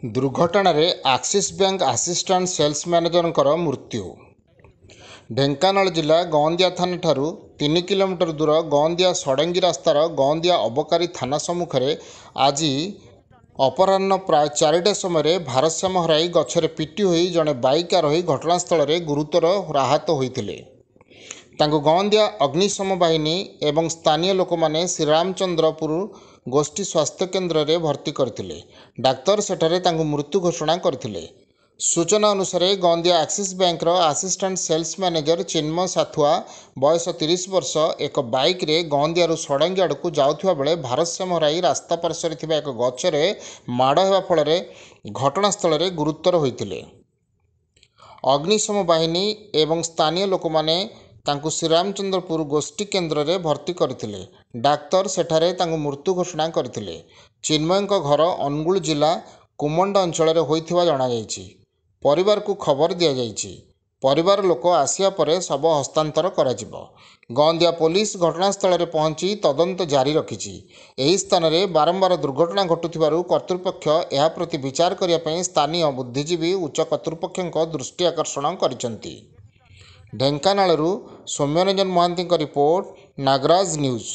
ଦୁର୍ଘଟଣାରେ Axis bank assistant cells ମ୍ୟାନେଜରଙ୍କର ମୃତ୍ୟୁ। ଢେଙ୍କାନାଳ ଜିଲ୍ଲା ଗଅଁଦିଆ ଥାନାଠାରୁ 3 କିଲୋମିଟର ଦୂର ଗଅଁଦିଆ ଷଡ଼ଙ୍ଗୀ ରାସ୍ତାର ଗଅଁଦିଆ ଅବକାରୀ ଥାନା ସମ୍ମୁଖରେ ଆଜି ଅପରାହ୍ନ ପ୍ରାୟ 4ଟା ସମୟରେ ଭାରସାମ୍ୟ ହରାଇ ଗଛରେ ପିଟି ହୋଇ ଜଣେ ବାଇକ୍ ଆରୋହୀ ଘଟଣାସ୍ଥଳରେ ଗୁରୁତର ଆହତ ହୋଇଥିଲେ। ତାଙ୍କୁ ଗଅଁଦିଆ ଅଗ୍ନିଶମ ବାହିନୀ ଏବଂ ସ୍ଥାନୀୟ ଲୋକମାନେ ଶ୍ରୀରାମଚନ୍ଦ୍ରପୁର ଗୋଷ୍ଠୀ ସ୍ୱାସ୍ଥ୍ୟ କେନ୍ଦ୍ରରେ ଭର୍ତ୍ତି କରିଥିଲେ। ଡାକ୍ତର ସେଠାରେ ତାଙ୍କୁ ମୃତ୍ୟୁ ଘୋଷଣା କରିଥିଲେ। ସୂଚନା ଅନୁସାରେ ଗଅଁଦିଆ ଆକ୍ସିସ୍ ବ୍ୟାଙ୍କର assistant sales manager Chinmay Sathua ବୟସ 30 ବର୍ଷ ଏକ ବାଇକ୍ରେ ଗଅଁଦିଆରୁ ଷଡ଼ଙ୍ଗୀ ଆଡ଼କୁ ଯାଉଥିବା ବେଳେ ଭାରସାମ୍ୟ ହରାଇ ରାସ୍ତା ପାର୍ଶ୍ୱରେ ଥିବା ଏକ ଗଛରେ ମାଡ଼ ହେବା ଫଳରେ ଘଟଣାସ୍ଥଳରେ ଗୁରୁତର ହୋଇଥିଲେ। ଅଗ୍ନିଶମ ବାହିନୀ ଏବଂ ସ୍ଥାନୀୟ ଲୋକମାନେ ତାଙ୍କୁ ଶ୍ରୀରାମଚନ୍ଦ୍ରପୁର ଗୋଷ୍ଠୀ କେନ୍ଦ୍ରରେ ଭର୍ତ୍ତି କରିଥିଲେ। ଡାକ୍ତର ସେଠାରେ ତାଙ୍କୁ ମୃତ୍ୟୁ ଘୋଷଣା କରିଥିଲେ। ଚିନ୍ମୟଙ୍କ ଘର ଅନୁଗୁଳ ଜିଲ୍ଲା କୁମଣ୍ଡ ଅଞ୍ଚଳରେ ହୋଇଥିବା ଜଣାଯାଇଛି। ପରିବାରକୁ ଖବର ଦିଆଯାଇଛି। ପରିବାର ଲୋକ ଆସିବା ପରେ ଶବ ହସ୍ତାନ୍ତର କରାଯିବ। ଗଅଁଦିଆ ପୋଲିସ ଘଟଣାସ୍ଥଳରେ ପହଞ୍ଚି ତଦନ୍ତ ଜାରି ରଖିଛି। ଏହି ସ୍ଥାନରେ ବାରମ୍ବାର ଦୁର୍ଘଟଣା ଘଟୁଥିବାରୁ କର୍ତ୍ତୃପକ୍ଷ ଏହା ପ୍ରତି ବିଚାର କରିବା ପାଇଁ ସ୍ଥାନୀୟ ବୁଦ୍ଧିଜୀବୀ ଉଚ୍ଚ କର୍ତ୍ତୃପକ୍ଷଙ୍କ ଦୃଷ୍ଟି ଆକର୍ଷଣ କରିଛନ୍ତି। ଢେଙ୍କାନାଳରୁ ସୌମ୍ୟରଞ୍ଜନ ମହାନ୍ତିଙ୍କ ରିପୋର୍ଟ, ନାଗରାଜ ନ୍ୟୁଜ୍।